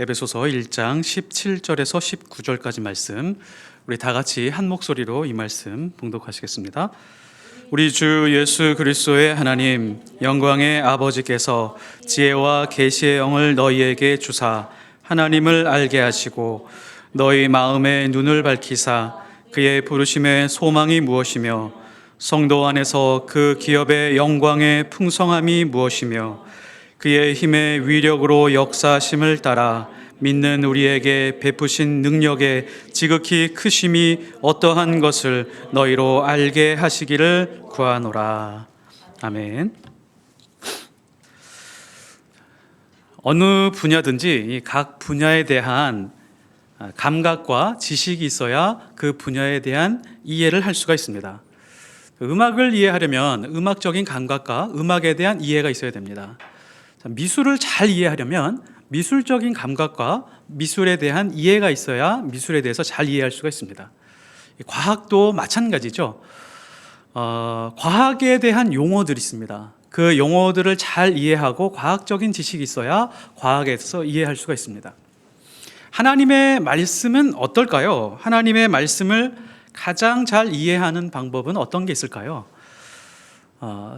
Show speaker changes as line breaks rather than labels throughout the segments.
에베소서 1장 17절에서 19절까지 말씀, 우리 다 같이 한 목소리로 이 말씀 봉독하시겠습니다. 우리 주 예수 그리스도의 하나님, 영광의 아버지께서 지혜와 계시의 영을 너희에게 주사 하나님을 알게 하시고 너희 마음의 눈을 밝히사 그의 부르심의 소망이 무엇이며 성도 안에서 그 기업의 영광의 풍성함이 무엇이며 그의 힘의 위력으로 역사하심을 따라 믿는 우리에게 베푸신 능력의 지극히 크심이 어떠한 것을 너희로 알게 하시기를 구하노라. 아멘. 어느 분야든지 각 분야에 대한 감각과 지식이 있어야 그 분야에 대한 이해를 할 수가 있습니다. 음악을 이해하려면 음악적인 감각과 음악에 대한 이해가 있어야 됩니다. 미술을 잘 이해하려면 미술적인 감각과 미술에 대한 이해가 있어야 미술에 대해서 잘 이해할 수가 있습니다. 과학도 마찬가지죠. 과학에 대한 용어들이 있습니다. 그 용어들을 잘 이해하고 과학적인 지식이 있어야 과학에서 이해할 수가 있습니다. 하나님의 말씀은 어떨까요? 하나님의 말씀을 가장 잘 이해하는 방법은 어떤 게 있을까요?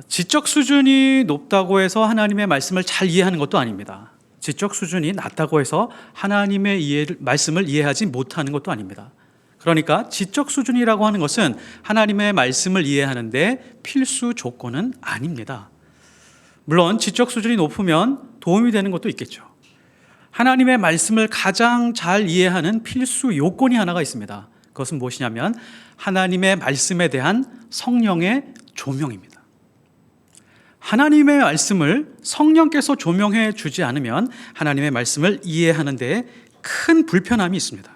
지적 수준이 높다고 해서 하나님의 말씀을 잘 이해하는 것도 아닙니다. 지적 수준이 낮다고 해서 하나님의 말씀을 이해하지 못하는 것도 아닙니다. 그러니까 지적 수준이라고 하는 것은 하나님의 말씀을 이해하는데 필수 조건은 아닙니다. 물론 지적 수준이 높으면 도움이 되는 것도 있겠죠. 하나님의 말씀을 가장 잘 이해하는 필수 요건이 하나가 있습니다. 그것은 무엇이냐면 하나님의 말씀에 대한 성령의 조명입니다. 하나님의 말씀을 성령께서 조명해 주지 않으면 하나님의 말씀을 이해하는 데 큰 불편함이 있습니다.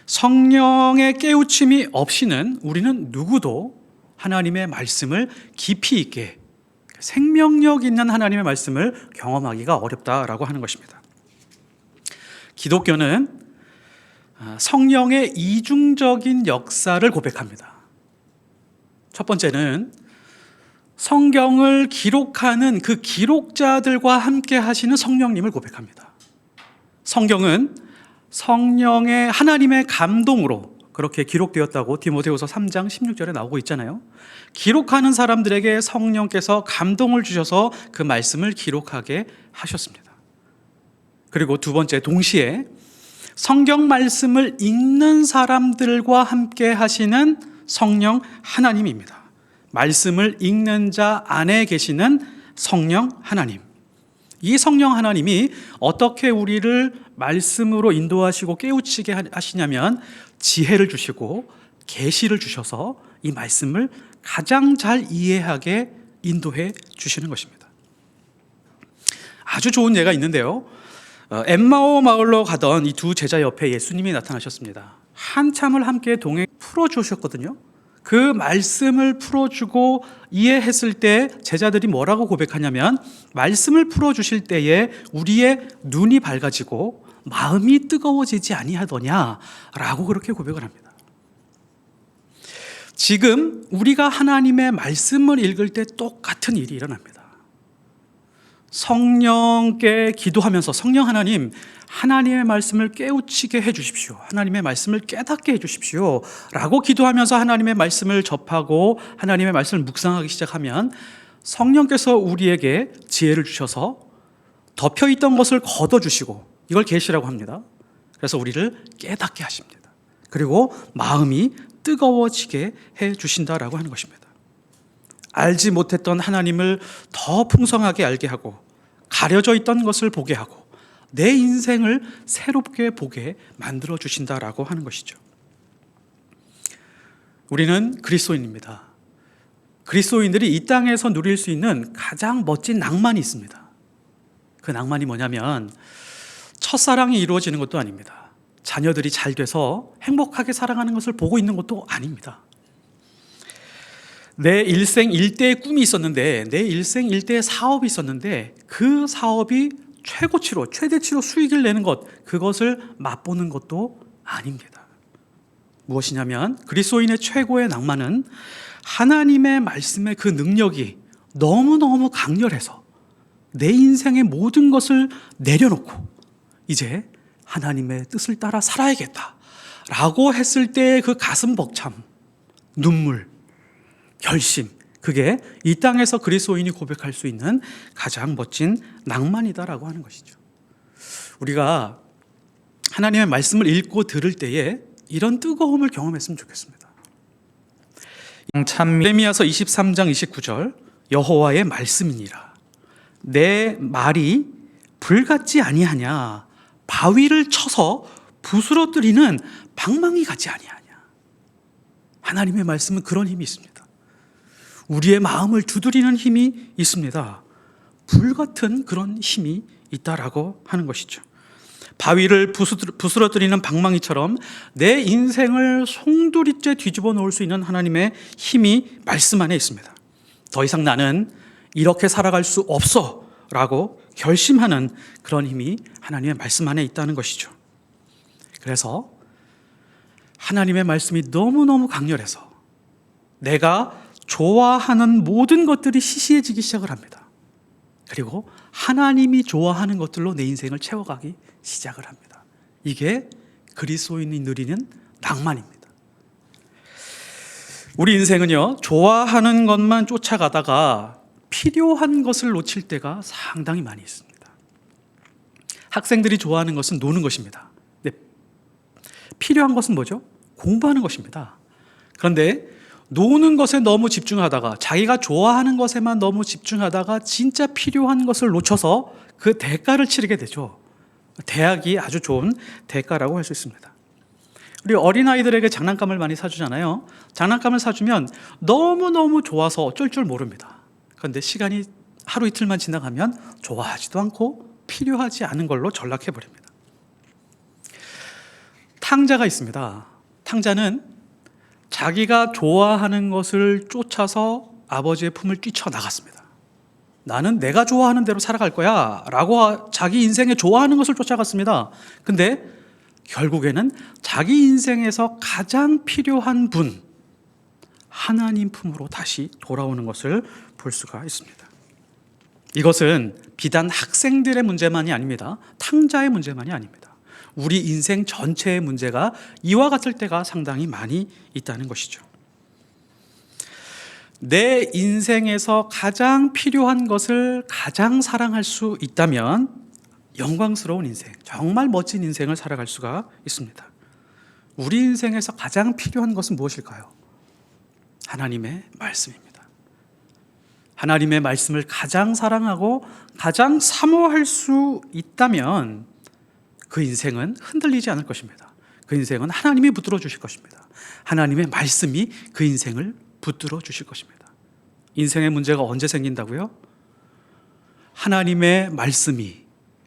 성령의 깨우침이 없이는 우리는 누구도 하나님의 말씀을 깊이 있게 생명력 있는 하나님의 말씀을 경험하기가 어렵다라고 하는 것입니다. 기독교는 성령의 이중적인 역사를 고백합니다. 첫 번째는 성경을 기록하는 그 기록자들과 함께 하시는 성령님을 고백합니다. 성경은 성령의 하나님의 감동으로 그렇게 기록되었다고 디모데후서 3장 16절에 나오고 있잖아요. 기록하는 사람들에게 성령께서 감동을 주셔서 그 말씀을 기록하게 하셨습니다. 그리고 두 번째, 동시에 성경 말씀을 읽는 사람들과 함께 하시는 성령 하나님입니다. 말씀을 읽는 자 안에 계시는 성령 하나님. 이 성령 하나님이 어떻게 우리를 말씀으로 인도하시고 깨우치게 하시냐면 지혜를 주시고 계시를 주셔서 이 말씀을 가장 잘 이해하게 인도해 주시는 것입니다. 아주 좋은 예가 있는데요. 엠마오 마을로 가던 이 두 제자 옆에 예수님이 나타나셨습니다. 한참을 함께 동행 풀어주셨거든요. 그 말씀을 풀어주고 이해했을 때 제자들이 뭐라고 고백하냐면 말씀을 풀어주실 때에 우리의 눈이 밝아지고 마음이 뜨거워지지 아니하더냐라고 그렇게 고백을 합니다. 지금 우리가 하나님의 말씀을 읽을 때 똑같은 일이 일어납니다. 성령께 기도하면서 성령 하나님, 하나님의 말씀을 깨우치게 해주십시오. 하나님의 말씀을 깨닫게 해주십시오. 라고 기도하면서 하나님의 말씀을 접하고 하나님의 말씀을 묵상하기 시작하면 성령께서 우리에게 지혜를 주셔서 덮여있던 것을 걷어주시고 이걸 계시라고 합니다. 그래서 우리를 깨닫게 하십니다. 그리고 마음이 뜨거워지게 해주신다라고 하는 것입니다. 알지 못했던 하나님을 더 풍성하게 알게 하고 가려져 있던 것을 보게 하고 내 인생을 새롭게 보게 만들어 주신다라고 하는 것이죠. 우리는 그리스도인입니다. 그리스도인들이 이 땅에서 누릴 수 있는 가장 멋진 낭만이 있습니다. 그 낭만이 뭐냐면 첫사랑이 이루어지는 것도 아닙니다. 자녀들이 잘 돼서 행복하게 살아가는 것을 보고 있는 것도 아닙니다. 내 일생 일대의 꿈이 있었는데, 내 일생 일대의 사업이 있었는데 그 사업이 최고치로, 최대치로 수익을 내는 것, 그것을 맛보는 것도 아닙니다. 무엇이냐면 그리스도인의 최고의 낭만은 하나님의 말씀의 그 능력이 너무너무 강렬해서 내 인생의 모든 것을 내려놓고 이제 하나님의 뜻을 따라 살아야겠다 라고 했을 때 그 가슴 벅참, 눈물, 결심, 그게 이 땅에서 그리스도인이 고백할 수 있는 가장 멋진 낭만이다라고 하는 것이죠. 우리가 하나님의 말씀을 읽고 들을 때에 이런 뜨거움을 경험했으면 좋겠습니다. 예레미야서 23장 29절, 여호와의 말씀이니라. 내 말이 불같지 아니하냐, 바위를 쳐서 부스러뜨리는 방망이 같지 아니하냐. 하나님의 말씀은 그런 힘이 있습니다. 우리의 마음을 두드리는 힘이 있습니다. 불같은 그런 힘이 있다라고 하는 것이죠. 바위를 부스러뜨리는 방망이처럼 내 인생을 송두리째 뒤집어 놓을 수 있는 하나님의 힘이 말씀 안에 있습니다. 더 이상 나는 이렇게 살아갈 수 없어 라고 결심하는 그런 힘이 하나님의 말씀 안에 있다는 것이죠. 그래서 하나님의 말씀이 너무너무 강렬해서 내가 좋아하는 모든 것들이 시시해지기 시작을 합니다. 그리고 하나님이 좋아하는 것들로 내 인생을 채워가기 시작을 합니다. 이게 그리스도인이 누리는 낭만입니다. 우리 인생은요, 좋아하는 것만 쫓아가다가 필요한 것을 놓칠 때가 상당히 많이 있습니다. 학생들이 좋아하는 것은 노는 것입니다. 근데 필요한 것은 뭐죠? 공부하는 것입니다. 그런데 노는 것에 너무 집중하다가, 자기가 좋아하는 것에만 너무 집중하다가 진짜 필요한 것을 놓쳐서 그 대가를 치르게 되죠. 대학이 아주 좋은 대가라고 할 수 있습니다. 우리 어린아이들에게 장난감을 많이 사주잖아요. 장난감을 사주면 너무너무 좋아서 어쩔 줄 모릅니다. 그런데 시간이 하루 이틀만 지나가면 좋아하지도 않고 필요하지 않은 걸로 전락해버립니다. 탕자가 있습니다. 탕자는 자기가 좋아하는 것을 쫓아서 아버지의 품을 뛰쳐나갔습니다. 나는 내가 좋아하는 대로 살아갈 거야 라고 자기 인생에 좋아하는 것을 쫓아갔습니다. 근데 결국에는 자기 인생에서 가장 필요한 분, 하나님 품으로 다시 돌아오는 것을 볼 수가 있습니다. 이것은 비단 학생들의 문제만이 아닙니다. 탕자의 문제만이 아닙니다. 우리 인생 전체의 문제가 이와 같을 때가 상당히 많이 있다는 것이죠. 내 인생에서 가장 필요한 것을 가장 사랑할 수 있다면 영광스러운 인생, 정말 멋진 인생을 살아갈 수가 있습니다. 우리 인생에서 가장 필요한 것은 무엇일까요? 하나님의 말씀입니다. 하나님의 말씀을 가장 사랑하고 가장 사모할 수 있다면 그 인생은 흔들리지 않을 것입니다. 그 인생은 하나님이 붙들어 주실 것입니다. 하나님의 말씀이 그 인생을 붙들어 주실 것입니다. 인생의 문제가 언제 생긴다고요? 하나님의 말씀이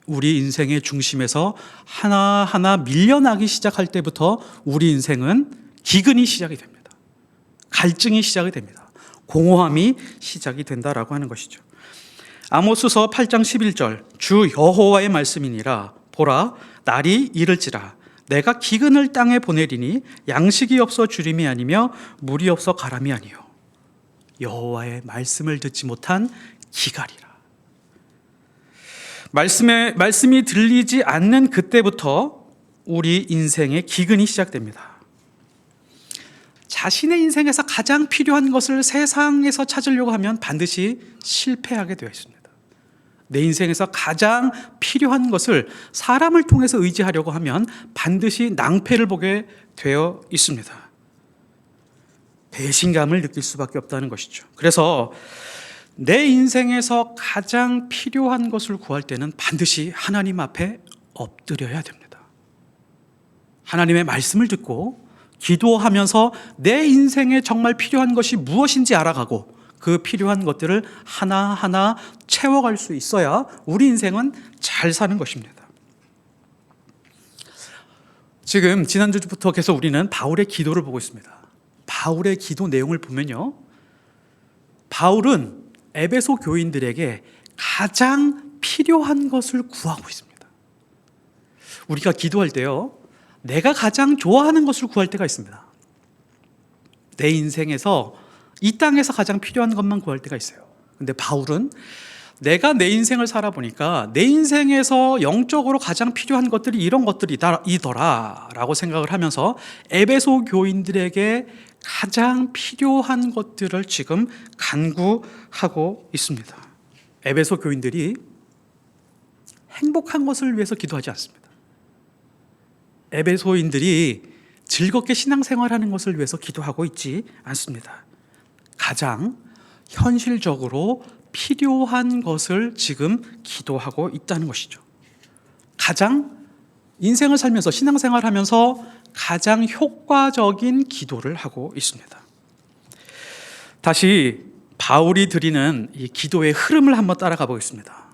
우리 인생의 중심에서 하나하나 밀려나기 시작할 때부터 우리 인생은 기근이 시작이 됩니다. 갈증이 시작이 됩니다. 공허함이 시작이 된다라고 하는 것이죠. 아모스서 8장 11절, 주 여호와의 말씀이니라. 보라, 날이 이를지라. 내가 기근을 땅에 보내리니 양식이 없어 주림이 아니며 물이 없어 가람이 아니요. 여호와의 말씀을 듣지 못한 기갈이라. 말씀이 들리지 않는 그때부터 우리 인생의 기근이 시작됩니다. 자신의 인생에서 가장 필요한 것을 세상에서 찾으려고 하면 반드시 실패하게 되어 있습니다. 내 인생에서 가장 필요한 것을 사람을 통해서 의지하려고 하면 반드시 낭패를 보게 되어 있습니다. 배신감을 느낄 수밖에 없다는 것이죠. 그래서 내 인생에서 가장 필요한 것을 구할 때는 반드시 하나님 앞에 엎드려야 됩니다. 하나님의 말씀을 듣고 기도하면서 내 인생에 정말 필요한 것이 무엇인지 알아가고 그 필요한 것들을 하나하나 채워갈 수 있어야 우리 인생은 잘 사는 것입니다. 지금 지난주부터 계속 우리는 바울의 기도를 보고 있습니다. 바울의 기도 내용을 보면요, 바울은 에베소 교인들에게 가장 필요한 것을 구하고 있습니다. 우리가 기도할 때요, 내가 가장 좋아하는 것을 구할 때가 있습니다. 내 인생에서 이 땅에서 가장 필요한 것만 구할 때가 있어요. 근데 바울은 내가 내 인생을 살아보니까 내 인생에서 영적으로 가장 필요한 것들이 이런 것들이더라 라고 생각을 하면서 에베소 교인들에게 가장 필요한 것들을 지금 간구하고 있습니다. 에베소 교인들이 행복한 것을 위해서 기도하지 않습니다. 에베소인들이 즐겁게 신앙생활하는 것을 위해서 기도하고 있지 않습니다. 가장 현실적으로 필요한 것을 지금 기도하고 있다는 것이죠. 가장 인생을 살면서 신앙생활하면서 가장 효과적인 기도를 하고 있습니다. 다시 바울이 드리는 이 기도의 흐름을 한번 따라가 보겠습니다.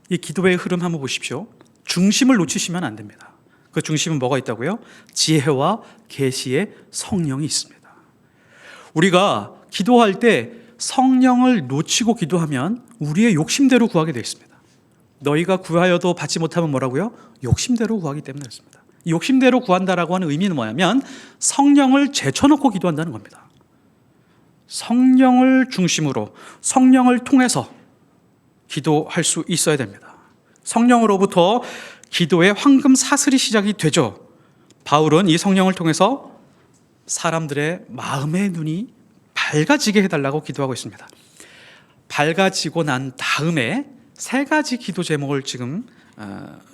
이 기도의 흐름 한번 보십시오. 중심을 놓치시면 안 됩니다. 그 중심은 뭐가 있다고요? 지혜와 계시의 성령이 있습니다. 우리가 기도할 때 성령을 놓치고 기도하면 우리의 욕심대로 구하게 되어 있습니다. 너희가 구하여도 받지 못하면 뭐라고요? 욕심대로 구하기 때문에 그렇습니다. 욕심대로 구한다라고 하는 의미는 뭐냐면 성령을 제쳐놓고 기도한다는 겁니다. 성령을 중심으로 성령을 통해서 기도할 수 있어야 됩니다. 성령으로부터 기도의 황금 사슬이 시작이 되죠. 바울은 이 성령을 통해서 사람들의 마음의 눈이 밝아지게 해달라고 기도하고 있습니다. 밝아지고 난 다음에 세 가지 기도 제목을 지금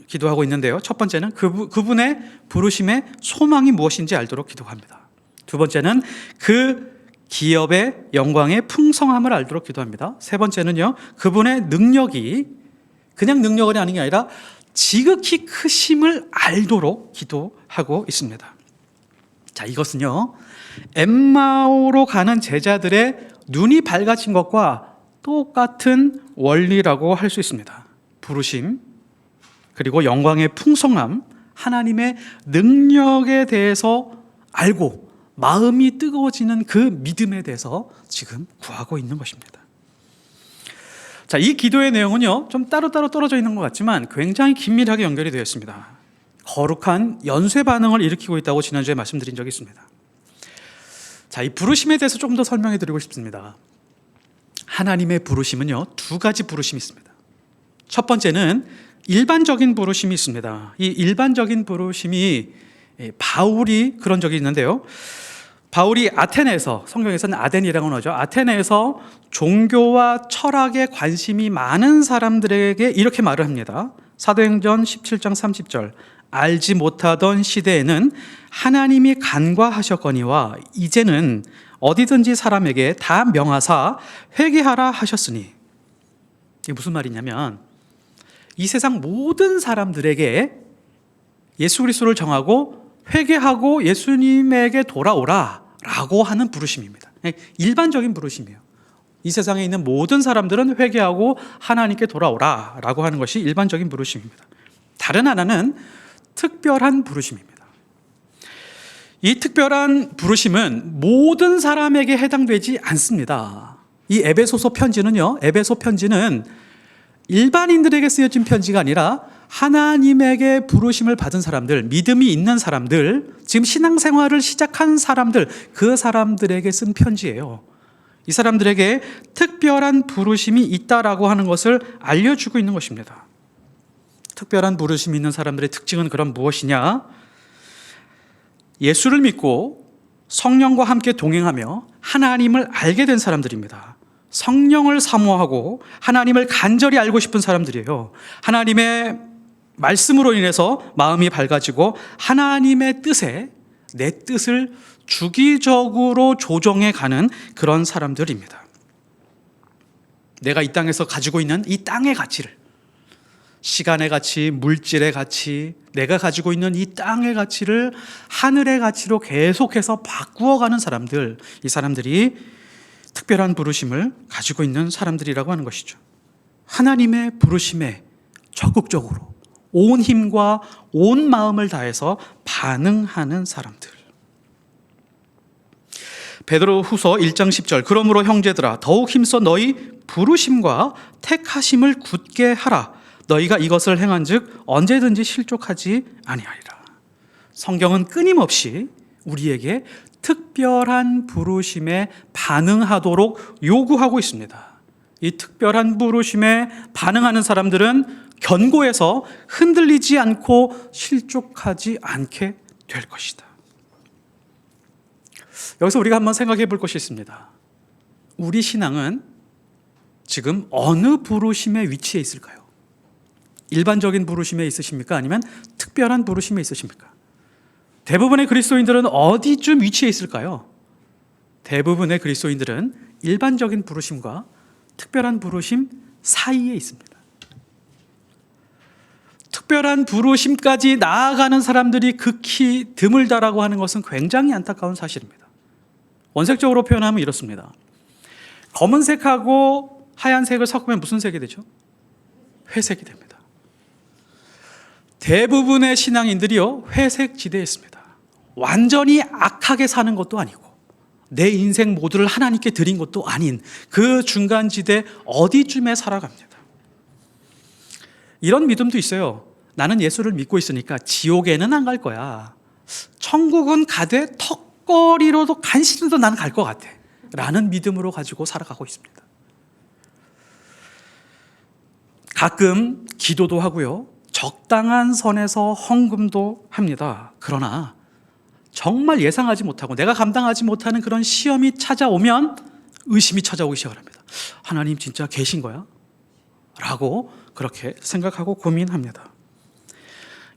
기도하고 있는데요. 첫 번째는 그분의 부르심의 소망이 무엇인지 알도록 기도합니다. 두 번째는 그 기업의 영광의 풍성함을 알도록 기도합니다. 세 번째는요, 그분의 능력이 그냥 능력이 아닌 게 아니라 지극히 크심을 알도록 기도하고 있습니다. 자, 이것은요, 엠마오로 가는 제자들의 눈이 밝아진 것과 똑같은 원리라고 할 수 있습니다. 부르심, 그리고 영광의 풍성함, 하나님의 능력에 대해서 알고 마음이 뜨거워지는 그 믿음에 대해서 지금 구하고 있는 것입니다. 자, 이 기도의 내용은요, 좀 따로따로 떨어져 있는 것 같지만 굉장히 긴밀하게 연결이 되어 있습니다. 거룩한 연쇄 반응을 일으키고 있다고 지난주에 말씀드린 적이 있습니다. 자, 이 부르심에 대해서 조금 더 설명해 드리고 싶습니다. 하나님의 부르심은요, 두 가지 부르심이 있습니다. 첫 번째는 일반적인 부르심이 있습니다. 이 일반적인 부르심이 바울이 그런 적이 있는데요. 바울이 아테네에서, 성경에서는 아덴이라고 하죠. 아테네에서 종교와 철학에 관심이 많은 사람들에게 이렇게 말을 합니다. 사도행전 17장 30절. 알지 못하던 시대에는 하나님이 간과하셨거니와 이제는 어디든지 사람에게 다 명하사 회개하라 하셨으니. 이게 무슨 말이냐면 이 세상 모든 사람들에게 예수 그리스도를 정하고 회개하고 예수님에게 돌아오라 라고 하는 부르심입니다. 일반적인 부르심이에요. 이 세상에 있는 모든 사람들은 회개하고 하나님께 돌아오라 라고 하는 것이 일반적인 부르심입니다. 다른 하나는 특별한 부르심입니다. 이 특별한 부르심은 모든 사람에게 해당되지 않습니다. 이 에베소 편지는 일반인들에게 쓰여진 편지가 아니라 하나님에게 부르심을 받은 사람들, 믿음이 있는 사람들, 지금 신앙생활을 시작한 사람들, 그 사람들에게 쓴 편지예요. 이 사람들에게 특별한 부르심이 있다라고 하는 것을 알려주고 있는 것입니다. 특별한 부르심이 있는 사람들의 특징은 그럼 무엇이냐? 예수를 믿고 성령과 함께 동행하며 하나님을 알게 된 사람들입니다. 성령을 사모하고 하나님을 간절히 알고 싶은 사람들이에요. 하나님의 말씀으로 인해서 마음이 밝아지고 하나님의 뜻에 내 뜻을 주기적으로 조정해 가는 그런 사람들입니다. 내가 이 땅에서 가지고 있는 이 땅의 가치를, 시간의 가치, 물질의 가치, 내가 가지고 있는 이 땅의 가치를 하늘의 가치로 계속해서 바꾸어가는 사람들, 이 사람들이 특별한 부르심을 가지고 있는 사람들이라고 하는 것이죠. 하나님의 부르심에 적극적으로 온 힘과 온 마음을 다해서 반응하는 사람들. 베드로후서 1장 10절. 그러므로 형제들아 더욱 힘써 너희 부르심과 택하심을 굳게 하라. 너희가 이것을 행한즉 언제든지 실족하지 아니하리라. 성경은 끊임없이 우리에게 특별한 부르심에 반응하도록 요구하고 있습니다. 이 특별한 부르심에 반응하는 사람들은 견고해서 흔들리지 않고 실족하지 않게 될 것이다. 여기서 우리가 한번 생각해 볼 것이 있습니다. 우리 신앙은 지금 어느 부르심의 위치에 있을까요? 일반적인 부르심에 있으십니까? 아니면 특별한 부르심에 있으십니까? 대부분의 그리스도인들은 어디쯤 위치해 있을까요? 대부분의 그리스도인들은 일반적인 부르심과 특별한 부르심 사이에 있습니다. 특별한 부르심까지 나아가는 사람들이 극히 드물다라고 하는 것은 굉장히 안타까운 사실입니다. 원색적으로 표현하면 이렇습니다. 검은색하고 하얀색을 섞으면 무슨 색이 되죠? 회색이 됩니다. 대부분의 신앙인들이요, 회색 지대에 있습니다. 완전히 악하게 사는 것도 아니고 내 인생 모두를 하나님께 드린 것도 아닌 그 중간 지대 어디쯤에 살아갑니다. 이런 믿음도 있어요. 나는 예수를 믿고 있으니까 지옥에는 안 갈 거야. 천국은 가되 턱걸이로도 간신히도 나는 갈 것 같아 라는 믿음으로 가지고 살아가고 있습니다. 가끔 기도도 하고요, 적당한 선에서 헌금도 합니다. 그러나 정말 예상하지 못하고 내가 감당하지 못하는 그런 시험이 찾아오면 의심이 찾아오기 시작합니다. 하나님 진짜 계신 거야? 라고 그렇게 생각하고 고민합니다.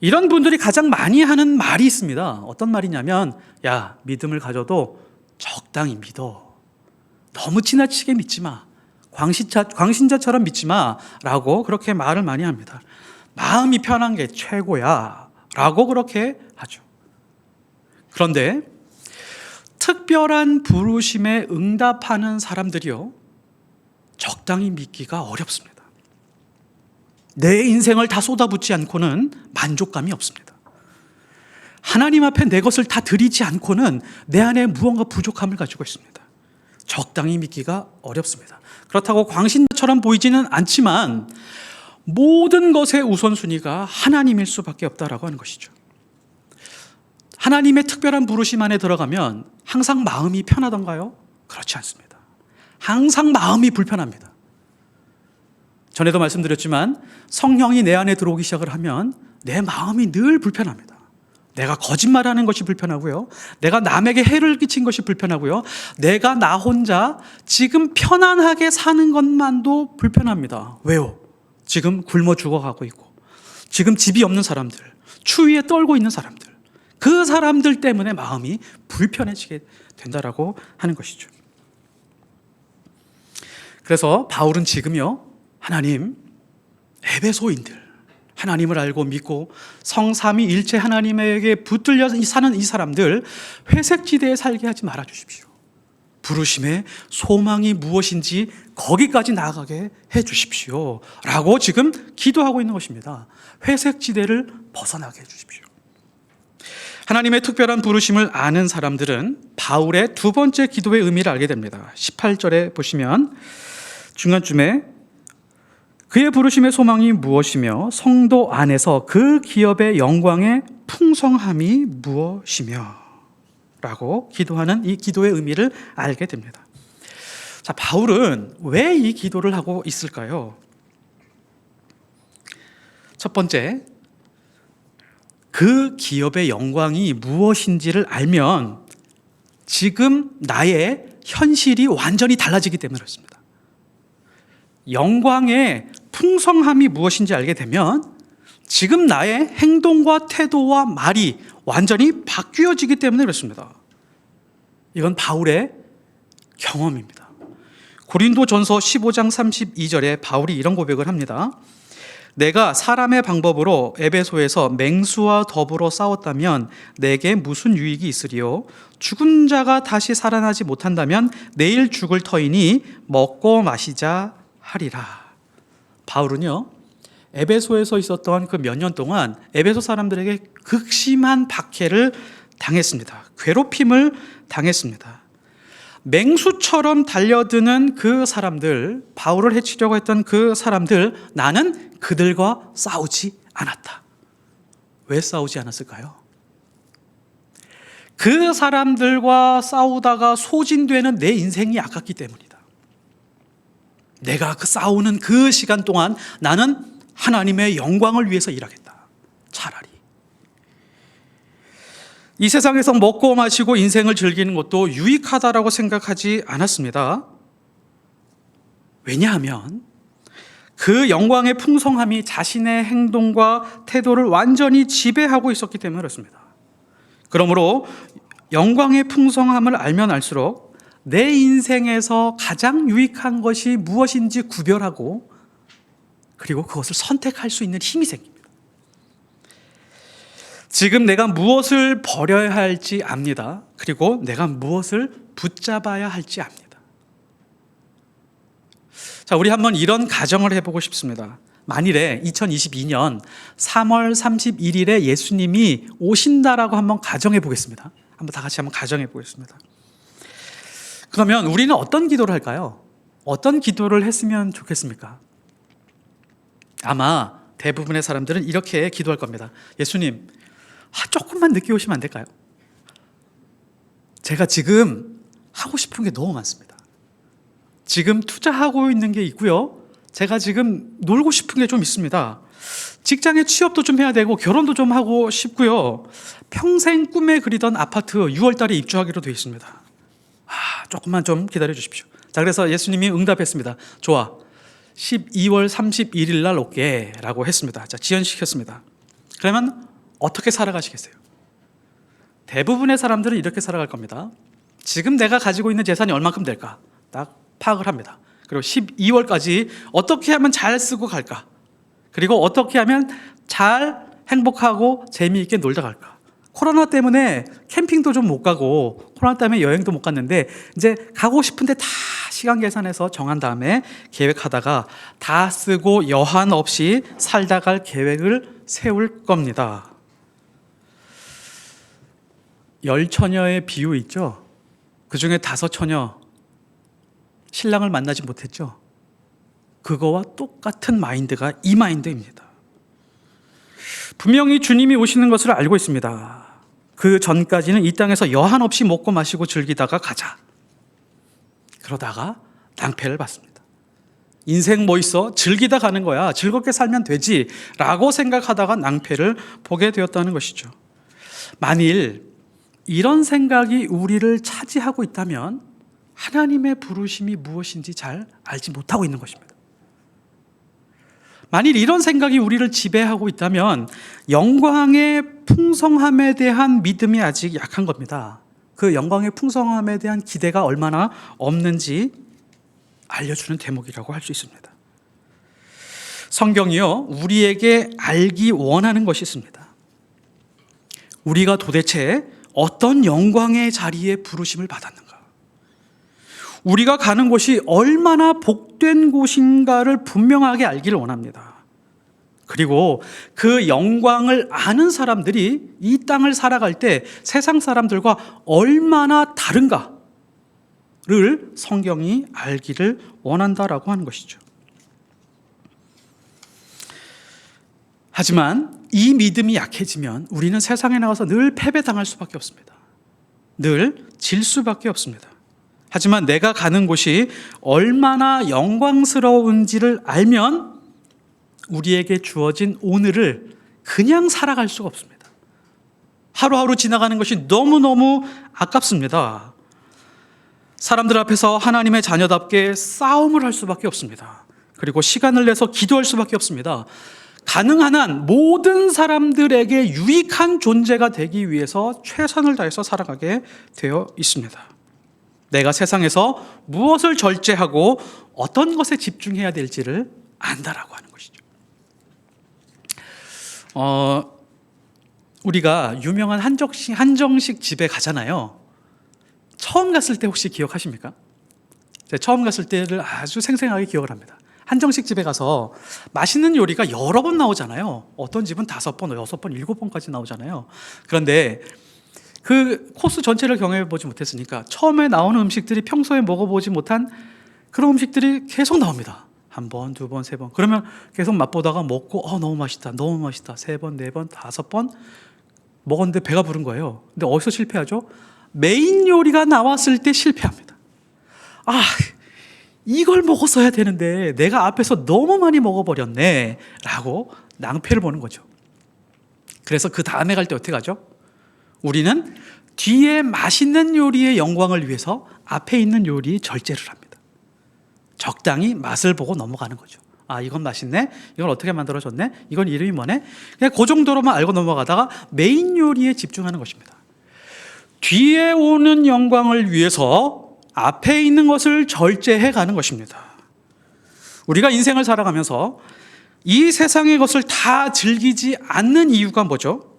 이런 분들이 가장 많이 하는 말이 있습니다. 어떤 말이냐면, 야, 믿음을 가져도 적당히 믿어. 너무 지나치게 믿지 마. 광신자처럼 믿지 마. 라고 그렇게 말을 많이 합니다. 마음이 편한 게 최고야. 라고 그렇게 하죠. 그런데 특별한 부르심에 응답하는 사람들이요, 적당히 믿기가 어렵습니다. 내 인생을 다 쏟아붓지 않고는 만족감이 없습니다. 하나님 앞에 내 것을 다 드리지 않고는 내 안에 무언가 부족함을 가지고 있습니다. 적당히 믿기가 어렵습니다. 그렇다고 광신처럼 보이지는 않지만 모든 것의 우선순위가 하나님일 수밖에 없다라고 하는 것이죠. 하나님의 특별한 부르심 안에 들어가면 항상 마음이 편하던가요? 그렇지 않습니다. 항상 마음이 불편합니다. 전에도 말씀드렸지만 성령이 내 안에 들어오기 시작을 하면 내 마음이 늘 불편합니다. 내가 거짓말하는 것이 불편하고요, 내가 남에게 해를 끼친 것이 불편하고요, 내가 나 혼자 지금 편안하게 사는 것만도 불편합니다. 왜요? 지금 굶어 죽어가고 있고, 지금 집이 없는 사람들, 추위에 떨고 있는 사람들, 그 사람들 때문에 마음이 불편해지게 된다라고 하는 것이죠. 그래서 바울은 지금요, 하나님, 에베소인들, 하나님을 알고 믿고 성삼위일체 하나님에게 붙들려 사는 이 사람들 회색지대에 살게 하지 말아 주십시오. 부르심의 소망이 무엇인지 거기까지 나아가게 해 주십시오 라고 지금 기도하고 있는 것입니다. 회색지대를 벗어나게 해 주십시오. 하나님의 특별한 부르심을 아는 사람들은 바울의 두 번째 기도의 의미를 알게 됩니다. 18절에 보시면 중간쯤에 그의 부르심의 소망이 무엇이며 성도 안에서 그 기업의 영광의 풍성함이 무엇이며 라고 기도하는 이 기도의 의미를 알게 됩니다. 자, 바울은 왜 이 기도를 하고 있을까요? 첫 번째, 그 기업의 영광이 무엇인지를 알면 지금 나의 현실이 완전히 달라지기 때문에 그렇습니다. 영광의 풍성함이 무엇인지 알게 되면 지금 나의 행동과 태도와 말이 완전히 바뀌어지기 때문에 그렇습니다. 이건 바울의 경험입니다. 고린도전서 15장 32절에 바울이 이런 고백을 합니다. 내가 사람의 방법으로 에베소에서 맹수와 더불어 싸웠다면 내게 무슨 유익이 있으리요? 죽은 자가 다시 살아나지 못한다면 내일 죽을 터이니 먹고 마시자 하리라. 바울은요, 에베소에서 있었던 그 몇 년 동안 에베소 사람들에게 극심한 박해를 당했습니다. 괴롭힘을 당했습니다. 맹수처럼 달려드는 그 사람들, 바울을 해치려고 했던 그 사람들, 나는 그들과 싸우지 않았다. 왜 싸우지 않았을까요? 그 사람들과 싸우다가 소진되는 내 인생이 아깝기 때문이다. 내가 그 싸우는 그 시간 동안 나는 하나님의 영광을 위해서 일하겠다. 차라리. 이 세상에서 먹고 마시고 인생을 즐기는 것도 유익하다라고 생각하지 않았습니다. 왜냐하면 그 영광의 풍성함이 자신의 행동과 태도를 완전히 지배하고 있었기 때문에 그렇습니다. 그러므로 영광의 풍성함을 알면 알수록 내 인생에서 가장 유익한 것이 무엇인지 구별하고 그리고 그것을 선택할 수 있는 힘이 생깁니다. 지금 내가 무엇을 버려야 할지 압니다. 그리고 내가 무엇을 붙잡아야 할지 압니다. 자, 우리 한번 이런 가정을 해보고 싶습니다. 만일에 2022년 3월 31일에 예수님이 오신다라고 한번 가정해 보겠습니다. 한번 다 같이 한번 가정해 보겠습니다. 그러면 우리는 어떤 기도를 할까요? 어떤 기도를 했으면 좋겠습니까? 아마 대부분의 사람들은 이렇게 기도할 겁니다. 예수님, 조금만 늦게 오시면 안 될까요? 제가 지금 하고 싶은 게 너무 많습니다. 지금 투자하고 있는 게 있고요. 제가 지금 놀고 싶은 게 좀 있습니다. 직장에 취업도 좀 해야 되고 결혼도 좀 하고 싶고요. 평생 꿈에 그리던 아파트 6월 달에 입주하기로 되어 있습니다. 조금만 좀 기다려 주십시오. 자, 그래서 예수님이 응답했습니다. 좋아. 12월 31일 날 올게 라고 했습니다. 자, 지연시켰습니다. 그러면 어떻게 살아가시겠어요? 대부분의 사람들은 이렇게 살아갈 겁니다. 지금 내가 가지고 있는 재산이 얼만큼 될까? 딱 파악을 합니다. 그리고 12월까지 어떻게 하면 잘 쓰고 갈까? 그리고 어떻게 하면 잘 행복하고 재미있게 놀다 갈까? 코로나 때문에 캠핑도 좀 못 가고 코로나 때문에 여행도 못 갔는데 이제 가고 싶은데 다 시간 계산해서 정한 다음에 계획하다가 다 쓰고 여한 없이 살다 갈 계획을 세울 겁니다. 열처녀의 비유 있죠? 그 중에 5처녀 신랑을 만나지 못했죠? 그거와 똑같은 마인드가 이 마인드입니다. 분명히 주님이 오시는 것을 알고 있습니다. 그 전까지는 이 땅에서 여한 없이 먹고 마시고 즐기다가 가자. 그러다가 낭패를 받습니다. 인생 뭐 있어? 즐기다 가는 거야. 즐겁게 살면 되지 라고 생각하다가 낭패를 보게 되었다는 것이죠. 만일 이런 생각이 우리를 차지하고 있다면 하나님의 부르심이 무엇인지 잘 알지 못하고 있는 것입니다. 만일 이런 생각이 우리를 지배하고 있다면 영광의 풍성함에 대한 믿음이 아직 약한 겁니다. 그 영광의 풍성함에 대한 기대가 얼마나 없는지 알려주는 대목이라고 할 수 있습니다. 성경이요, 우리에게 알기 원하는 것이 있습니다. 우리가 도대체 어떤 영광의 자리에 부르심을 받았는가? 우리가 가는 곳이 얼마나 복된 곳인가를 분명하게 알기를 원합니다. 그리고 그 영광을 아는 사람들이 이 땅을 살아갈 때 세상 사람들과 얼마나 다른가를 성경이 알기를 원한다라고 하는 것이죠. 하지만 이 믿음이 약해지면 우리는 세상에 나가서 늘 패배당할 수밖에 없습니다. 늘 질 수밖에 없습니다. 하지만 내가 가는 곳이 얼마나 영광스러운지를 알면 우리에게 주어진 오늘을 그냥 살아갈 수가 없습니다. 하루하루 지나가는 것이 너무너무 아깝습니다. 사람들 앞에서 하나님의 자녀답게 싸움을 할 수밖에 없습니다. 그리고 시간을 내서 기도할 수밖에 없습니다. 가능한 한 모든 사람들에게 유익한 존재가 되기 위해서 최선을 다해서 살아가게 되어 있습니다. 내가 세상에서 무엇을 절제하고 어떤 것에 집중해야 될지를 안다라고 하는 것이죠. 우리가 유명한 한정식 집에 가잖아요. 처음 갔을 때 혹시 기억하십니까? 제가 처음 갔을 때를 아주 생생하게 기억을 합니다. 한정식 집에 가서 맛있는 요리가 여러 번 나오잖아요. 어떤 집은 5번, 6번, 7번까지 나오잖아요. 그런데 그 코스 전체를 경험해보지 못했으니까 처음에 나오는 음식들이 평소에 먹어보지 못한 그런 음식들이 계속 나옵니다. 1번, 2번, 3번. 그러면 계속 맛보다가 먹고 너무 맛있다, 너무 맛있다. 3번, 4번, 5번 먹었는데 배가 부른 거예요. 근데 어디서 실패하죠? 메인 요리가 나왔을 때 실패합니다. 이걸 먹었어야 되는데 내가 앞에서 너무 많이 먹어버렸네 라고 낭패를 보는 거죠. 그래서 그 다음에 갈 때 어떻게 가죠? 우리는 뒤에 맛있는 요리의 영광을 위해서 앞에 있는 요리 절제를 합니다. 적당히 맛을 보고 넘어가는 거죠. 아, 이건 맛있네? 이건 어떻게 만들어졌네? 이건 이름이 뭐네? 그냥 그 정도로만 알고 넘어가다가 메인 요리에 집중하는 것입니다. 뒤에 오는 영광을 위해서 앞에 있는 것을 절제해 가는 것입니다. 우리가 인생을 살아가면서 이 세상의 것을 다 즐기지 않는 이유가 뭐죠?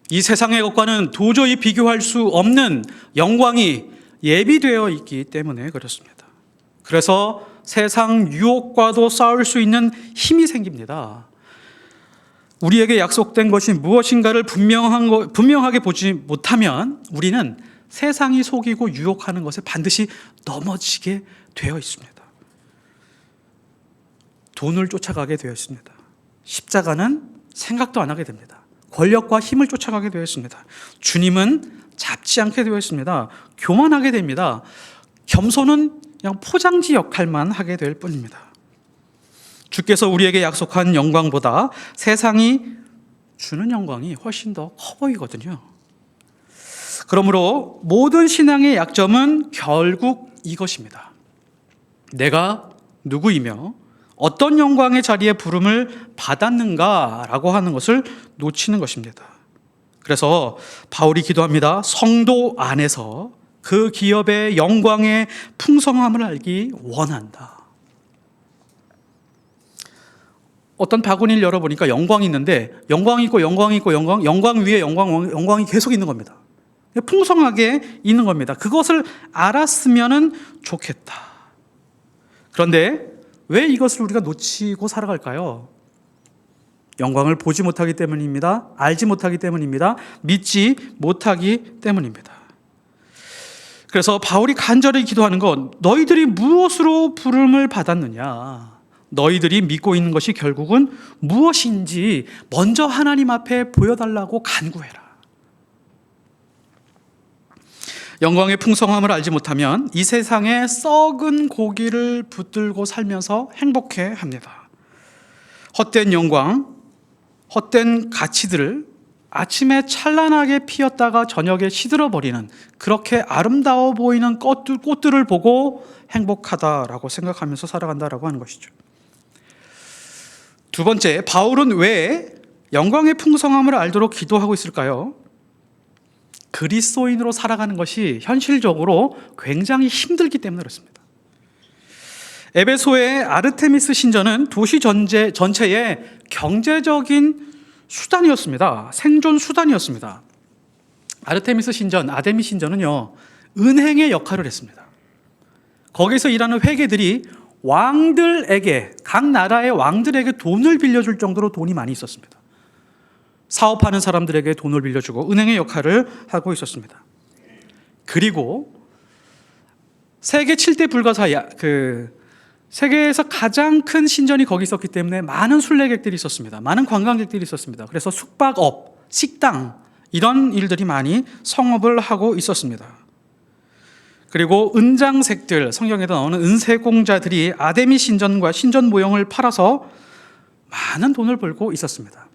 이 세상의 것과는 도저히 비교할 수 없는 영광이 예비되어 있기 때문에 그렇습니다. 그래서 세상 유혹과도 싸울 수 있는 힘이 생깁니다. 우리에게 약속된 것이 무엇인가를 분명하게 보지 못하면 우리는 세상이 속이고 유혹하는 것에 반드시 넘어지게 되어 있습니다. 돈을 쫓아가게 되어 있습니다. 십자가는 생각도 안 하게 됩니다. 권력과 힘을 쫓아가게 되어 있습니다. 주님은 잡지 않게 되어 있습니다. 교만하게 됩니다. 겸손은 그냥 포장지 역할만 하게 될 뿐입니다. 주께서 우리에게 약속한 영광보다 세상이 주는 영광이 훨씬 더 커 보이거든요. 그러므로 모든 신앙의 약점은 결국 이것입니다. 내가 누구이며 어떤 영광의 자리에 부름을 받았는가라고 하는 것을 놓치는 것입니다. 그래서 바울이 기도합니다. 성도 안에서 그 기업의 영광의 풍성함을 알기 원한다. 어떤 바구니를 열어보니까 영광이 있는데 영광이 있고 영광이 있고 영광 위에 영광이 계속 있는 겁니다. 풍성하게 있는 겁니다. 그것을 알았으면 좋겠다. 그런데 왜 이것을 우리가 놓치고 살아갈까요? 영광을 보지 못하기 때문입니다. 알지 못하기 때문입니다. 믿지 못하기 때문입니다. 그래서 바울이 간절히 기도하는 건 너희들이 무엇으로 부름을 받았느냐? 너희들이 믿고 있는 것이 결국은 무엇인지 먼저 하나님 앞에 보여달라고 간구해라. 영광의 풍성함을 알지 못하면 이 세상에 썩은 고기를 붙들고 살면서 행복해 합니다. 헛된 영광, 헛된 가치들을 아침에 찬란하게 피었다가 저녁에 시들어버리는 그렇게 아름다워 보이는 꽃들을 보고 행복하다라고 생각하면서 살아간다라고 하는 것이죠. 두 번째, 바울은 왜 영광의 풍성함을 알도록 기도하고 있을까요? 그리스도인으로 살아가는 것이 현실적으로 굉장히 힘들기 때문에 그렇습니다. 에베소의 아르테미스 신전은 도시 전체의 경제적인 수단이었습니다. 생존 수단이었습니다. 아르테미스 신전, 아데미 신전은요, 은행의 역할을 했습니다. 거기서 일하는 회계들이 왕들에게, 각 나라의 왕들에게 돈을 빌려줄 정도로 돈이 많이 있었습니다. 사업하는 사람들에게 돈을 빌려주고 은행의 역할을 하고 있었습니다. 그리고 세계 7대 불가사의 세계에서 가장 큰 신전이 거기 있었기 때문에 많은 순례객들이 있었습니다. 많은 관광객들이 있었습니다. 그래서 숙박업, 식당 이런 일들이 많이 성업을 하고 있었습니다. 그리고 은장색들, 성경에도 나오는 은세공자들이 아데미 신전과 신전 모형을 팔아서 많은 돈을 벌고 있었습니다.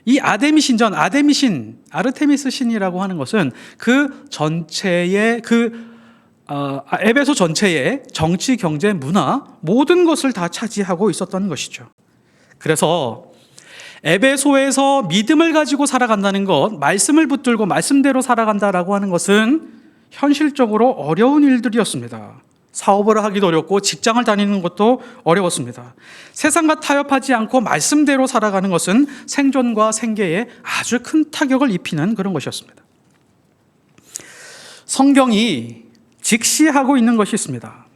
이 아데미 신전, 아르테미스 신이라고 하는 것은 그 전체의 에베소 전체의 정치, 경제, 문화 모든 것을 다 차지하고 있었던 것이죠. 그래서 에베소에서 믿음을 가지고 살아간다는 것, 말씀을 붙들고 말씀대로 살아간다라고 하는 것은 현실적으로 어려운 일들이었습니다. 사업을 하기도 어렵고 직장을 다니는 것도 어려웠습니다. 세상과 타협하지 않고 말씀대로 살아가는 것은 생존과 생계에 아주 큰 타격을 입히는 그런 것이었습니다. 성경이 직시하고 있는 것이 있습니다.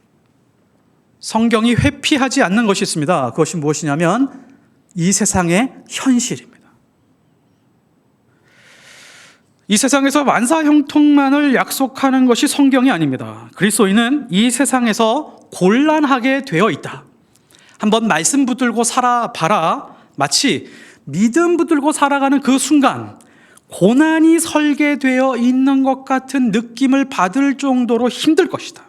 성경이 회피하지 않는 것이 있습니다. 그것이 무엇이냐면 이 세상의 현실입니다. 이 세상에서 만사형통만을 약속하는 것이 성경이 아닙니다. 그리스도인은 이 세상에서 곤란하게 되어 있다. 한번 말씀 붙들고 살아봐라. 마치 믿음 붙들고 살아가는 그 순간 고난이 설계되어 있는 것 같은 느낌을 받을 정도로 힘들 것이다.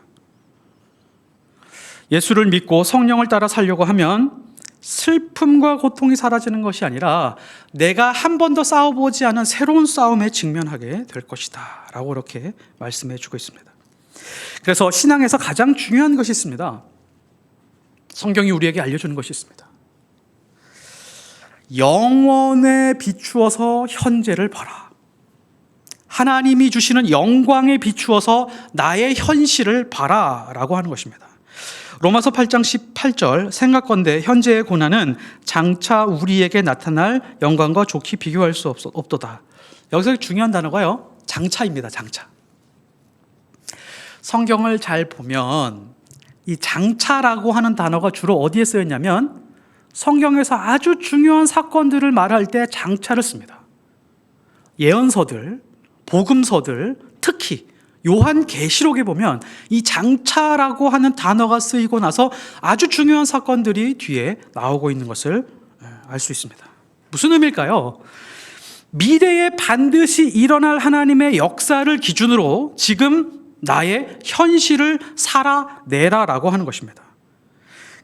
예수를 믿고 성령을 따라 살려고 하면 슬픔과 고통이 사라지는 것이 아니라 내가 한 번도 싸워보지 않은 새로운 싸움에 직면하게 될 것이다 라고 이렇게 말씀해 주고 있습니다. 그래서 신앙에서 가장 중요한 것이 있습니다. 성경이 우리에게 알려주는 것이 있습니다. 영원에 비추어서 현재를 봐라. 하나님이 주시는 영광에 비추어서 나의 현실을 봐라 라고 하는 것입니다. 로마서 8장 18절, 생각건대 현재의 고난은 장차 우리에게 나타날 영광과 좋게 비교할 수 없도다. 여기서 중요한 단어가요, 장차입니다. 장차. 성경을 잘 보면 이 장차라고 하는 단어가 주로 어디에 쓰였냐면 성경에서 아주 중요한 사건들을 말할 때 장차를 씁니다. 예언서들, 복음서들, 특히 요한계시록에 보면 이 장차라고 하는 단어가 쓰이고 나서 아주 중요한 사건들이 뒤에 나오고 있는 것을 알 수 있습니다. 무슨 의미일까요? 미래에 반드시 일어날 하나님의 역사를 기준으로 지금 나의 현실을 살아내라라고 하는 것입니다.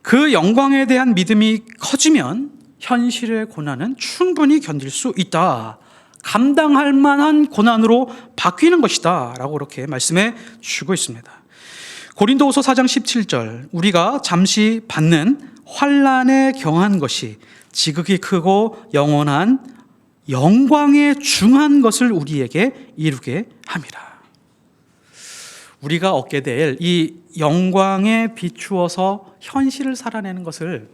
그 영광에 대한 믿음이 커지면 현실의 고난은 충분히 견딜 수 있다. 감당할 만한 고난으로 바뀌는 것이다 라고 이렇게 말씀해 주고 있습니다. 고린도후서 4장 17절, 우리가 잠시 받는 환난에 경한 것이 지극히 크고 영원한 영광에 중한 것을 우리에게 이루게 함이라. 우리가 얻게 될 이 영광에 비추어서 현실을 살아내는 것을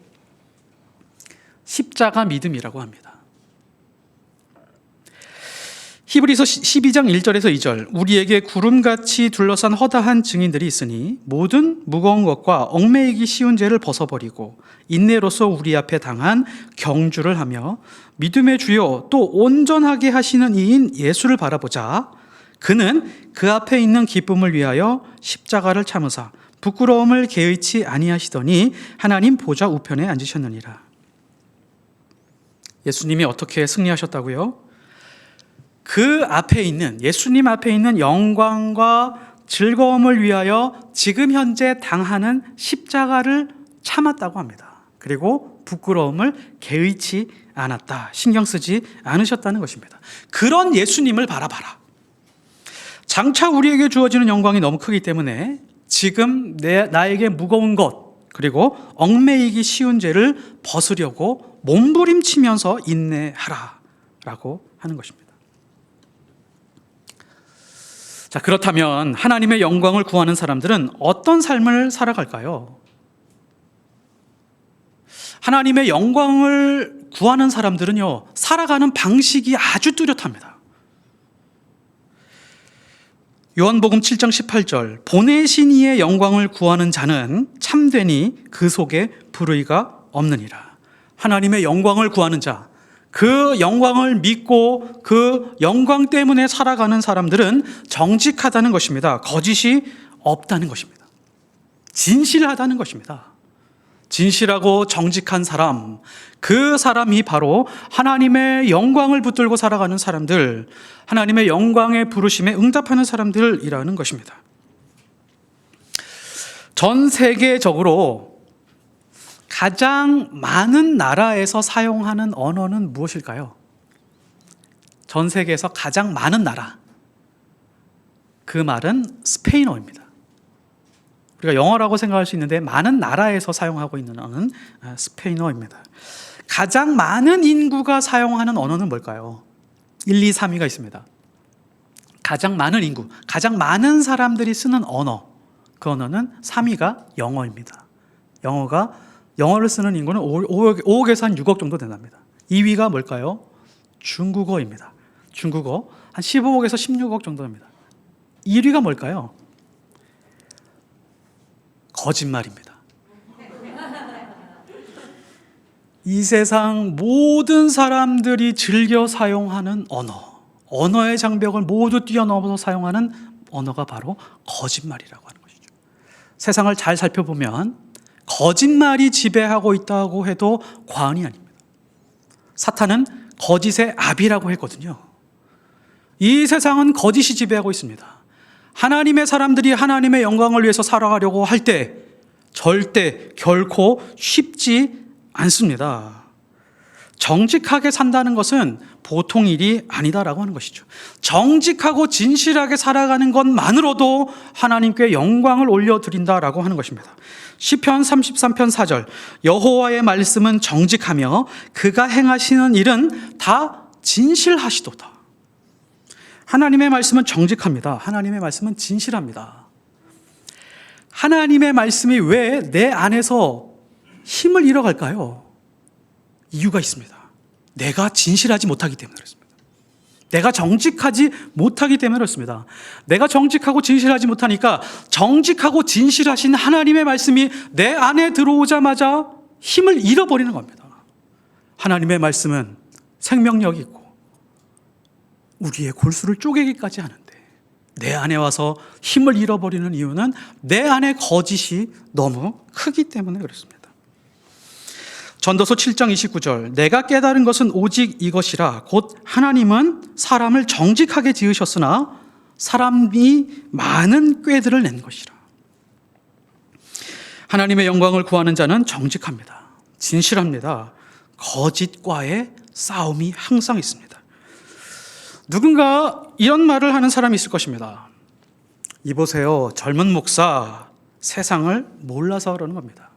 십자가 믿음이라고 합니다. 히브리서 12장 1절에서 2절, 우리에게 구름같이 둘러싼 허다한 증인들이 있으니 모든 무거운 것과 얽매이기 쉬운 죄를 벗어버리고 인내로서 우리 앞에 당한 경주를 하며 믿음의 주요 또 온전하게 하시는 이인 예수를 바라보자. 그는 그 앞에 있는 기쁨을 위하여 십자가를 참으사 부끄러움을 개의치 아니하시더니 하나님 보좌 우편에 앉으셨느니라. 예수님이 어떻게 승리하셨다고요? 그 앞에 있는, 예수님 앞에 있는 영광과 즐거움을 위하여 지금 현재 당하는 십자가를 참았다고 합니다. 그리고 부끄러움을 개의치 않았다, 신경 쓰지 않으셨다는 것입니다. 그런 예수님을 바라봐라. 장차 우리에게 주어지는 영광이 너무 크기 때문에 지금 나에게 무거운 것, 그리고 얽매이기 쉬운 죄를 벗으려고 몸부림치면서 인내하라 라고 하는 것입니다. 자, 그렇다면 하나님의 영광을 구하는 사람들은 어떤 삶을 살아갈까요? 하나님의 영광을 구하는 사람들은요, 살아가는 방식이 아주 뚜렷합니다. 요한복음 7장 18절, 보내신 이의 영광을 구하는 자는 참되니 그 속에 불의가 없느니라. 하나님의 영광을 구하는 자, 그 영광을 믿고 그 영광 때문에 살아가는 사람들은 정직하다는 것입니다. 거짓이 없다는 것입니다. 진실하다는 것입니다. 진실하고 정직한 사람, 그 사람이 바로 하나님의 영광을 붙들고 살아가는 사람들, 하나님의 영광의 부르심에 응답하는 사람들이라는 것입니다. 전 세계적으로 가장 많은 나라에서 사용하는 언어는 무엇일까요? 전 세계에서 가장 많은 나라, 그 말은 스페인어입니다. 우리가 영어라고 생각할 수 있는데 많은 나라에서 사용하고 있는 언어는 스페인어입니다. 가장 많은 인구가 사용하는 언어는 뭘까요? 1, 2, 3위가 있습니다. 가장 많은 인구, 가장 많은 사람들이 쓰는 언어, 그 언어는 3위가 영어입니다. 영어를 쓰는 인구는 5억에서 한 6억 정도 된답니다. 2위가 뭘까요? 중국어입니다. 중국어 한 15억에서 16억 정도 됩니다. 1위가 뭘까요? 거짓말입니다. 이 세상 모든 사람들이 즐겨 사용하는 언어의 장벽을 모두 뛰어넘어서 사용하는 언어가 바로 거짓말이라고 하는 것이죠. 세상을 잘 살펴보면 거짓말이 지배하고 있다고 해도 과언이 아닙니다. 사탄은 거짓의 아비라고 했거든요. 이 세상은 거짓이 지배하고 있습니다. 하나님의 사람들이 하나님의 영광을 위해서 살아가려고 할 때 절대 결코 쉽지 않습니다. 정직하게 산다는 것은 보통 일이 아니다라고 하는 것이죠. 정직하고 진실하게 살아가는 것만으로도 하나님께 영광을 올려드린다라고 하는 것입니다. 시편 33편 4절, 여호와의 말씀은 정직하며 그가 행하시는 일은 다 진실하시도다. 하나님의 말씀은 정직합니다. 하나님의 말씀은 진실합니다. 하나님의 말씀이 왜 내 안에서 힘을 잃어갈까요? 이유가 있습니다. 내가 진실하지 못하기 때문에 그렇습니다. 내가 정직하지 못하기 때문에 그렇습니다. 내가 정직하고 진실하지 못하니까 정직하고 진실하신 하나님의 말씀이 내 안에 들어오자마자 힘을 잃어버리는 겁니다. 하나님의 말씀은 생명력이 있고 우리의 골수를 쪼개기까지 하는데 내 안에 와서 힘을 잃어버리는 이유는 내 안에 거짓이 너무 크기 때문에 그렇습니다. 전도서 7장 29절, 내가 깨달은 것은 오직 이것이라 곧 하나님은 사람을 정직하게 지으셨으나 사람이 많은 꾀들을 낸 것이라. 하나님의 영광을 구하는 자는 정직합니다. 진실합니다. 거짓과의 싸움이 항상 있습니다. 누군가 이런 말을 하는 사람이 있을 것입니다. 이보세요, 젊은 목사, 세상을 몰라서 그러는 겁니다.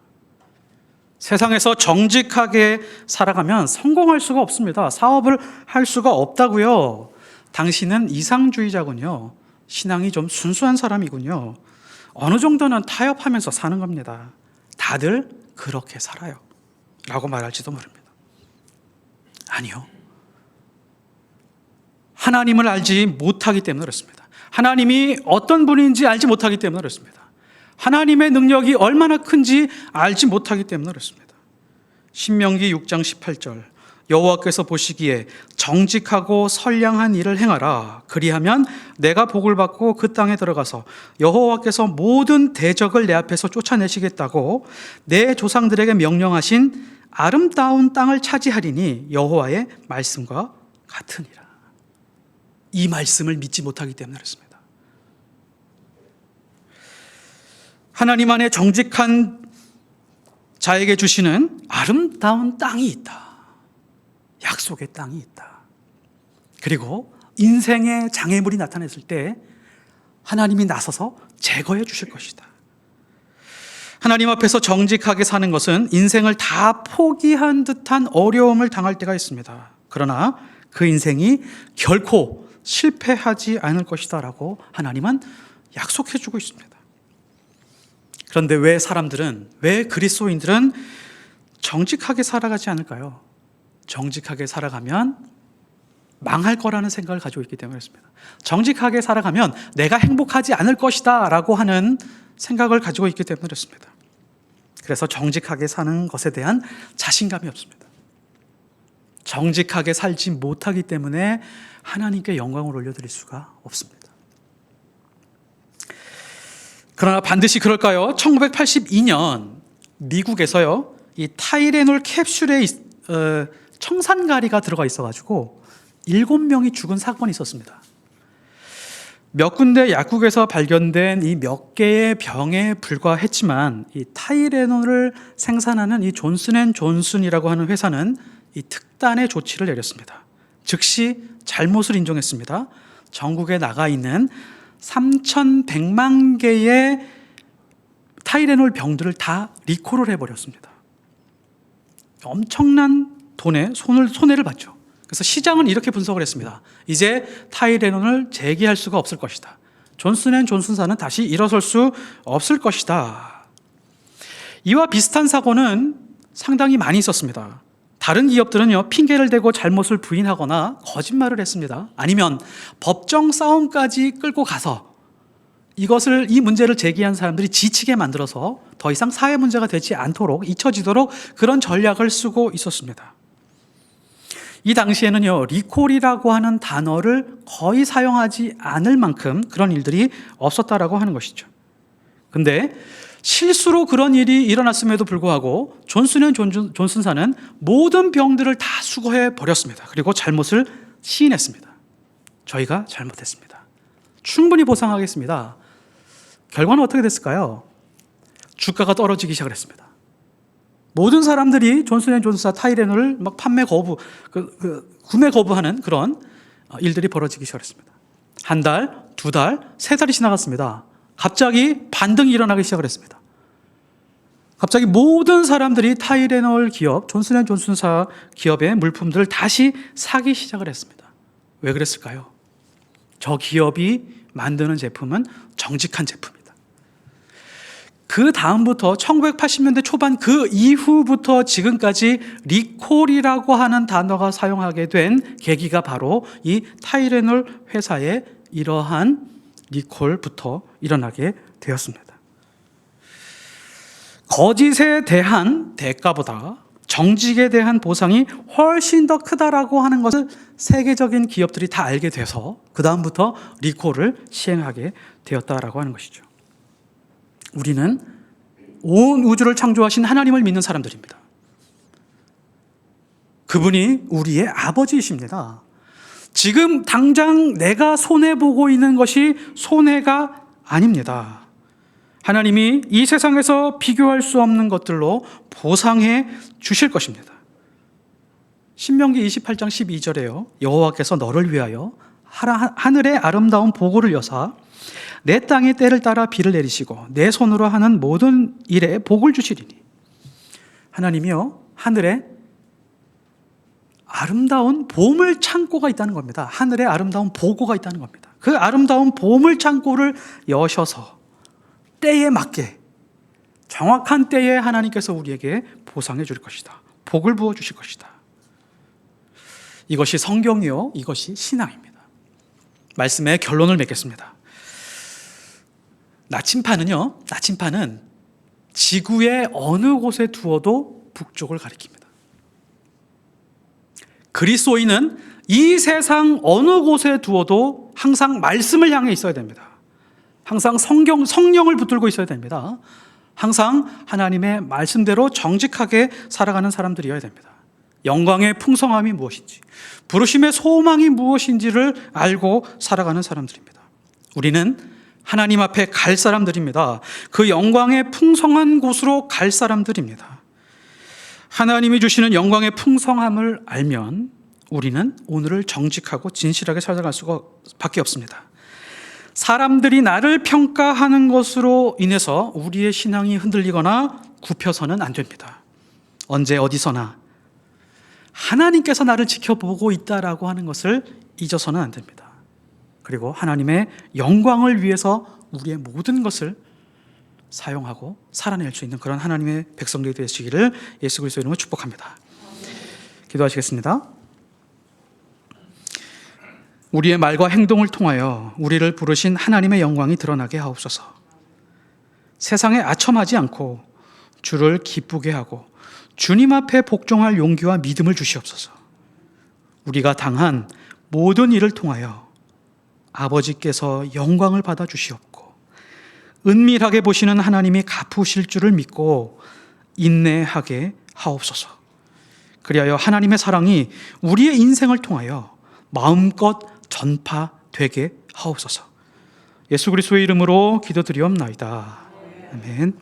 세상에서 정직하게 살아가면 성공할 수가 없습니다. 사업을 할 수가 없다고요. 당신은 이상주의자군요. 신앙이 좀 순수한 사람이군요. 어느 정도는 타협하면서 사는 겁니다. 다들 그렇게 살아요. 라고 말할지도 모릅니다. 아니요. 하나님을 알지 못하기 때문에 그렇습니다. 하나님이 어떤 분인지 알지 못하기 때문에 그렇습니다. 하나님의 능력이 얼마나 큰지 알지 못하기 때문에 그렇습니다. 신명기 6장 18절, 여호와께서 보시기에 정직하고 선량한 일을 행하라. 그리하면 내가 복을 받고 그 땅에 들어가서 여호와께서 모든 대적을 내 앞에서 쫓아내시겠다고 내 조상들에게 명령하신 아름다운 땅을 차지하리니 여호와의 말씀과 같으니라. 이 말씀을 믿지 못하기 때문에 그렇습니다. 하나님 안에 정직한 자에게 주시는 아름다운 땅이 있다. 약속의 땅이 있다. 그리고 인생의 장애물이 나타났을 때 하나님이 나서서 제거해 주실 것이다. 하나님 앞에서 정직하게 사는 것은 인생을 다 포기한 듯한 어려움을 당할 때가 있습니다. 그러나 그 인생이 결코 실패하지 않을 것이다 라고 하나님은 약속해 주고 있습니다. 그런데 왜 그리스도인들은 정직하게 살아가지 않을까요? 정직하게 살아가면 망할 거라는 생각을 가지고 있기 때문에 그렇습니다. 정직하게 살아가면 내가 행복하지 않을 것이다 라고 하는 생각을 가지고 있기 때문에 그렇습니다. 그래서 정직하게 사는 것에 대한 자신감이 없습니다. 정직하게 살지 못하기 때문에 하나님께 영광을 올려드릴 수가 없습니다. 그러나 반드시 그럴까요? 1982년 미국에서요, 이 타이레놀 캡슐에 청산가리가 들어가 있어가지고 7명이 죽은 사건이 있었습니다. 몇 군데 약국에서 발견된 이 몇 개의 병에 불과했지만 이 타이레놀을 생산하는 이 존슨앤존슨이라고 하는 회사는 이 특단의 조치를 내렸습니다. 즉시 잘못을 인정했습니다. 전국에 나가 있는 3,100만 개의 타이레놀 병들을 다 리콜을 해버렸습니다. 엄청난 돈에 손해를 봤죠. 그래서 시장은 이렇게 분석을 했습니다. 이제 타이레놀을 재개할 수가 없을 것이다. 존슨앤존슨사는 다시 일어설 수 없을 것이다. 이와 비슷한 사고는 상당히 많이 있었습니다. 다른 기업들은요, 핑계를 대고 잘못을 부인하거나 거짓말을 했습니다. 아니면 법정 싸움까지 끌고 가서 이 문제를 제기한 사람들이 지치게 만들어서 더 이상 사회 문제가 되지 않도록 잊혀지도록 그런 전략을 쓰고 있었습니다. 이 당시에는요, 리콜이라고 하는 단어를 거의 사용하지 않을 만큼 그런 일들이 없었다라고 하는 것이죠. 근데 실수로 그런 일이 일어났음에도 불구하고 존슨앤존슨사는 모든 병들을 다 수거해 버렸습니다. 그리고 잘못을 시인했습니다. 저희가 잘못했습니다. 충분히 보상하겠습니다. 결과는 어떻게 됐을까요? 주가가 떨어지기 시작을 했습니다. 모든 사람들이 존슨앤존슨사 타이레놀을 막 판매 거부, 구매 거부하는 그런 일들이 벌어지기 시작했습니다. 한 달, 두 달, 세 달이 지나갔습니다. 갑자기 반등이 일어나기 시작을 했습니다. 갑자기 모든 사람들이 타이레놀 기업, 존슨앤존슨사 기업의 물품들을 다시 사기 시작을 했습니다. 왜 그랬을까요? 저 기업이 만드는 제품은 정직한 제품입니다. 그 다음부터 1980년대 초반 그 이후부터 지금까지 리콜이라고 하는 단어가 사용하게 된 계기가 바로 이 타이레놀 회사의 이러한 리콜부터 일어나게 되었습니다. 거짓에 대한 대가보다 정직에 대한 보상이 훨씬 더 크다라고 하는 것을 세계적인 기업들이 다 알게 돼서 그 다음부터 리콜을 시행하게 되었다라고 하는 것이죠. 우리는 온 우주를 창조하신 하나님을 믿는 사람들입니다. 그분이 우리의 아버지이십니다. 지금 당장 내가 손해보고 있는 것이 손해가 아닙니다. 하나님이 이 세상에서 비교할 수 없는 것들로 보상해 주실 것입니다. 신명기 28장 12절에요. 여호와께서 너를 위하여 하늘의 아름다운 보고를 여사 내 땅의 때를 따라 비를 내리시고 내 손으로 하는 모든 일에 복을 주시리니. 하나님이요, 하늘에 아름다운 보물 창고가 있다는 겁니다. 하늘에 아름다운 보고가 있다는 겁니다. 그 아름다운 보물 창고를 여셔서 때에 맞게 정확한 때에 하나님께서 우리에게 보상해 줄 것이다. 복을 부어 주실 것이다. 이것이 성경이요, 이것이 신앙입니다. 말씀의 결론을 맺겠습니다. 나침판은 지구의 어느 곳에 두어도 북쪽을 가리킵니다. 그리스도인은 이 세상 어느 곳에 두어도 항상 말씀을 향해 있어야 됩니다. 항상 성령을 붙들고 있어야 됩니다. 항상 하나님의 말씀대로 정직하게 살아가는 사람들이어야 됩니다. 영광의 풍성함이 무엇인지, 부르심의 소망이 무엇인지를 알고 살아가는 사람들입니다. 우리는 하나님 앞에 갈 사람들입니다. 그 영광의 풍성한 곳으로 갈 사람들입니다. 하나님이 주시는 영광의 풍성함을 알면 우리는 오늘을 정직하고 진실하게 살아갈 수밖에 없습니다. 사람들이 나를 평가하는 것으로 인해서 우리의 신앙이 흔들리거나 굽혀서는 안 됩니다. 언제 어디서나 하나님께서 나를 지켜보고 있다라고 하는 것을 잊어서는 안 됩니다. 그리고 하나님의 영광을 위해서 우리의 모든 것을 사용하고 살아낼 수 있는 그런 하나님의 백성들이 되시기를 예수 그리스도의 이름으로 축복합니다. 기도하시겠습니다. 우리의 말과 행동을 통하여 우리를 부르신 하나님의 영광이 드러나게 하옵소서. 세상에 아첨하지 않고 주를 기쁘게 하고 주님 앞에 복종할 용기와 믿음을 주시옵소서. 우리가 당한 모든 일을 통하여 아버지께서 영광을 받아 주시옵고 은밀하게 보시는 하나님이 갚으실 줄을 믿고 인내하게 하옵소서. 그리하여 하나님의 사랑이 우리의 인생을 통하여 마음껏 전파되게 하옵소서. 예수 그리스도의 이름으로 기도드리옵나이다. 아멘.